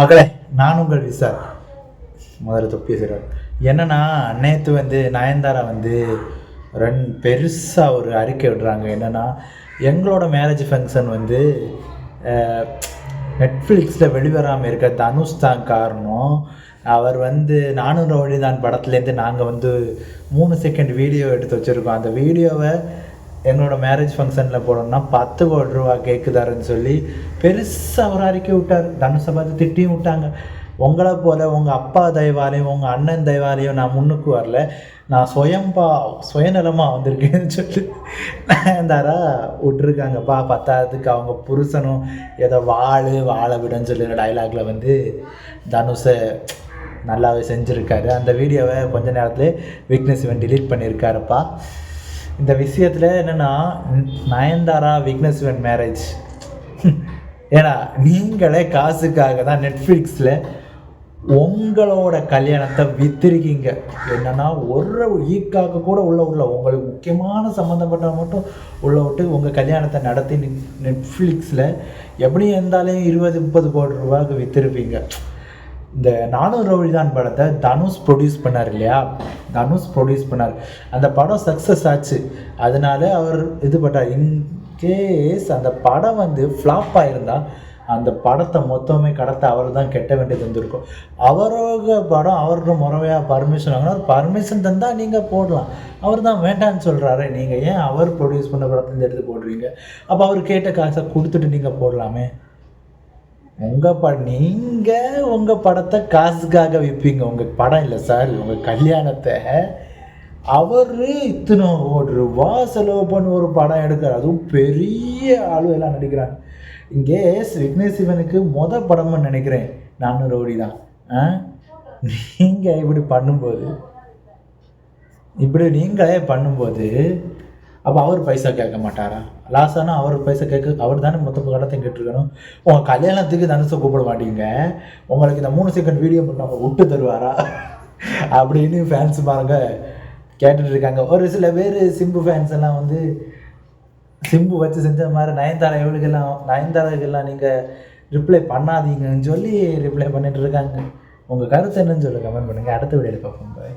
மகளே, நான் உங்கள் விசால். முதல்ல தொப்பி சார் என்னன்னா, நேற்று நயன்தாரா பெருசாக ஒரு அறிக்கை விடுறாங்க. என்னென்னா, எங்களோட மேரேஜ் ஃபங்க்ஷன் நெட்ஃப்ளிக்ஸில் வெளிவராமல் இருக்க தனுஷ் தான் காரணம். அவர் நானும் ரவுடிதான் படத்துலேருந்து நாங்கள் 3 செகண்ட் வீடியோ எடுத்து வச்சுருக்கோம். அந்த வீடியோவை எங்களோட மேரேஜ் ஃபங்க்ஷனில் போடணும்னா 10 கோடி ரூபா கேட்குதாருன்னு சொல்லி பெருசாக ஒரு அறிக்கை விட்டார். தனுஷை பார்த்து திட்டியும் விட்டாங்க. உங்களை போல் உங்கள் அப்பா தயவாலையும் உங்கள் அண்ணன் தயவாலையும் நான் முன்னுக்கு வரல, நான் சுயநலமாக வந்திருக்கேன்னு சொல்லி நயன்தாரா விட்டுருக்காங்கப்பா. பத்தாவதுக்கு அவங்க புருஷனும் ஏதோ வாழ விடன்னு சொல்லி டைலாகில் தனுஷை நல்லாவே செஞ்சுருக்காரு. அந்த வீடியோவை கொஞ்ச நேரத்தில் விக்னேஷ் சிவன் டிலீட் பண்ணியிருக்காருப்பா. இந்த விஷயத்தில் என்னென்னா, நயன்தாரா விக்னேஷ் சிவன் மேரேஜ் ஏன்னா நீங்களே காசுக்காக தான் நெட்ஃப்ளிக்ஸில் உங்களோட கல்யாணத்தை விற்றுருக்கீங்க. என்னென்னா, ஒரு ஈக்காக கூட உள்ள உங்களுக்கு முக்கியமான சம்மந்தப்பட்ட மட்டும் உள்ள விட்டு உங்கள் கல்யாணத்தை நடத்தி நெட்ஃப்ளிக்ஸில் எப்படி இருந்தாலும் 20-30 கோடி ரூபாய்க்கு விற்றுருப்பீங்க. இந்த நானும் ரவுடிதான் படத்தை தனுஷ் ப்ரொடியூஸ் பண்ணார் இல்லையா, தனுஷ் ப்ரொடியூஸ் பண்ணார். அந்த படம் சக்ஸஸ் ஆச்சு. அதனால அவர் இது பண்ணார். இன்கேஸ் அந்த படம் ஃப்ளாப் ஆகிருந்தால் அந்த படத்தை மொத்தமே கடத்த அவர் தான் கெட்ட வேண்டியது வந்திருக்கும். அவரோட படம் அவரோட முறையாக பர்மிஷன் வாங்கினா, பர்மிஷன் தந்தால் நீங்கள் போடலாம். அவர் தான் வேண்டான்னு சொல்கிறாரு. நீங்கள் ஏன் அவர் ப்ரொடியூஸ் பண்ண படத்துலேருந்து எடுத்து போடுறீங்க? அப்போ அவர் கேட்ட காசை கொடுத்துட்டு நீங்கள் போடலாமே. நீங்கள் உங்கள் படத்தை காசுக்காக விற்பீங்க. உங்கள் படம் இல்லை சார், உங்கள் கல்யாணத்தை அவர் இத்தனை கோடி ரூபா செலவு பண்ணி ஒரு படம் எடுக்கிறார். அதுவும் பெரிய ஆளுவெல்லாம் நடிக்கிறாங்க. இங்கே விக்னேஷ் சிவனுக்கு படம்னு நினைக்கிறேன் நானும் ரவுடி தான். நீங்கள் நீங்களே பண்ணும்போது அப்போ அவர் பைசா கேட்க மாட்டாரா? லாஸ்டானா அவர் பைசா அவர் தானே மொத்த கடத்தையும் கேட்டிருக்கணும். உங்கள் கல்யாணத்துக்கு தனுஷை கூப்பிட மாட்டீங்க, உங்களுக்கு இந்த 3 செகண்ட் வீடியோ மட்டும் அவங்க விட்டு தருவாரா அப்படின்னு ஃபேன்ஸ் பாருங்க கேட்டுட்ருக்காங்க. ஒரு சில பேர் சிம்பு ஃபேன்ஸ் எல்லாம் சிம்பு வச்சு செஞ்ச மாதிரி நயன்தாராவுக்கெல்லாம் நீங்கள் ரிப்ளை பண்ணாதீங்கன்னு சொல்லி ரிப்ளை பண்ணிட்டு இருக்காங்க. உங்கள் கருத்து என்னன்னு சொல்லி கமெண்ட் பண்ணுங்கள். அடுத்த வீடியோவில் பார்ப்போம். பாய்.